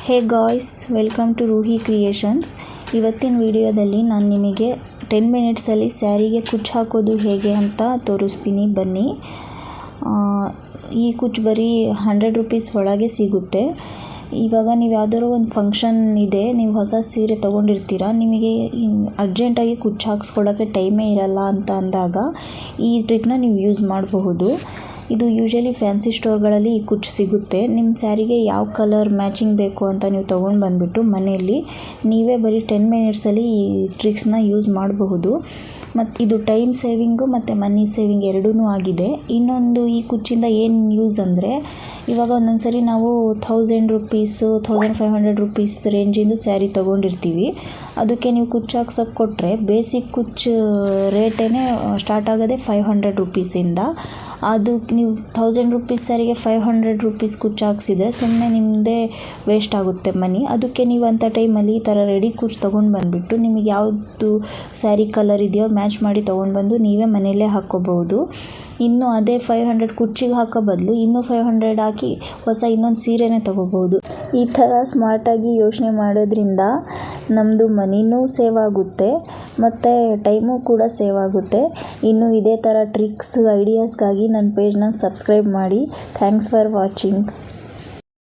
Hey guys, welcome to Roohi creations. ಇವತ್ತಿನ ವಿಡಿಯೋದಲ್ಲಿ ನಾನು ನಿಮಗೆ 10 ಮಿನಿಟ್ಸಲ್ಲಿ ಸ್ಯಾರಿಗೆ ಕುಚ್ಚು ಹಾಕೋದು ಹೇಗೆ ಅಂತ ತೋರಿಸ್ತೀನಿ. ಬನ್ನಿ. ಈ ಕುಚ್ಚು ಬರೀ 100 ರೂಪೀಸ್ ಒಳಗೆ ಸಿಗುತ್ತೆ. ಇವಾಗ ನೀವು ಯಾವ್ದಾದ್ರು ಒಂದು ಫಂಕ್ಷನ್ ಇದೆ, ನೀವು ಹೊಸ ಸೀರೆ ತೊಗೊಂಡಿರ್ತೀರ, ನಿಮಗೆ ಅರ್ಜೆಂಟಾಗಿ ಕುಚ್ಚು ಹಾಕ್ಸ್ಕೊಳ್ಳೋಕ್ಕೆ ಟೈಮೇ ಇರಲ್ಲ ಅಂತ ಅಂದಾಗ ಈ ಟ್ರಿಕ್ನ ನೀವು ಯೂಸ್ ಮಾಡಬಹುದು. ಇದು ಯೂಶಲಿ ಫ್ಯಾನ್ಸಿ ಸ್ಟೋರ್ಗಳಲ್ಲಿ ಈ ಕುಚ್ಚು ಸಿಗುತ್ತೆ. ನಿಮ್ಮ ಸ್ಯಾರಿಗೆ ಯಾವ ಕಲರ್ ಮ್ಯಾಚಿಂಗ್ ಬೇಕು ಅಂತ ನೀವು ತೊಗೊಂಡು ಬಂದುಬಿಟ್ಟು ಮನೆಯಲ್ಲಿ ನೀವೇ ಬರೀ 10 ಮಿನಿಟ್ಸಲ್ಲಿ ಈ ಟ್ರಿಕ್ಸ್ನ ಯೂಸ್ ಮಾಡಬಹುದು. ಮತ್ತು ಇದು ಟೈಮ್ ಸೇವಿಂಗು ಮತ್ತು ಮನಿ ಸೇವಿಂಗ್ ಎರಡೂ ಆಗಿದೆ. ಇನ್ನೊಂದು, ಈ ಕುಚ್ಚಿಂದ ಏನು ಯೂಸ್ ಅಂದರೆ, ಇವಾಗ ಒಂದೊಂದು ಸರಿ ನಾವು 1000 ರೂಪೀಸು 1500 ರೂಪೀಸ್ ರೇಂಜಿಂದು ಸ್ಯಾರಿ ತೊಗೊಂಡಿರ್ತೀವಿ. ಅದಕ್ಕೆ ನೀವು ಕುಚ್ಚು ಹಾಕ್ಸೋಕ್ಕೆ ಕೊಟ್ಟರೆ ಬೇಸಿಕ್ ಕುಚ್ಚು ರೇಟೇ ಸ್ಟಾರ್ಟ್ ಆಗೋದೇ 500 ರೂಪೀಸಿಂದ. ಅದು ನೀವು 1000 ರೂಪೀಸ್ ಸ್ಯಾರಿಗೆ 500 ರೂಪೀಸ್ ಕುಚ್ಚು ಹಾಕ್ಸಿದ್ರೆ ಸುಮ್ಮನೆ ನಿಮ್ಮದೇ ವೇಸ್ಟ್ ಆಗುತ್ತೆ ಮನಿ. ಅದಕ್ಕೆ ನೀವು ಅಂಥ ಟೈಮಲ್ಲಿ ಈ ಥರ ರೆಡಿ ಕುಚ್ಚು ತೊಗೊಂಡು ಬಂದುಬಿಟ್ಟು ನಿಮಗೆ ಯಾವುದು ಸ್ಯಾರಿ ಕಲರ್ ಇದೆಯೋ ಮ್ಯಾಚ್ ಮಾಡಿ ತೊಗೊಂಡು ಬಂದು ನೀವೇ ಮನೆಯಲ್ಲೇ ಹಾಕ್ಕೋಬಹುದು. ಇನ್ನು ಅದೇ 500 ಕುಚ್ಚಿಗೆ ಹಾಕೋ ಬದಲು ಇನ್ನೂ 500 ಹಾಕಿ ಹೊಸ ಇನ್ನೊಂದು ಸೀರೆನೇ ತೊಗೋಬೋದು. ಈ ಥರ ಸ್ಮಾರ್ಟಾಗಿ ಯೋಚನೆ ಮಾಡೋದ್ರಿಂದ ನಮ್ಮದು ಮನಿನೂ ಸೇವ್ ಆಗುತ್ತೆ ಮತ್ತು ಟೈಮು ಕೂಡ ಸೇವ್ ಆಗುತ್ತೆ. ಇನ್ನು ಇದೇ ಥರ ಟ್ರಿಕ್ಸ್ ಐಡಿಯಾಸ್ಗಾಗಿ ನನ್ನ ಪೇಜ್ನ ಸಬ್ಸ್ಕ್ರೈಬ್ ಮಾಡಿ. Thanks for watching.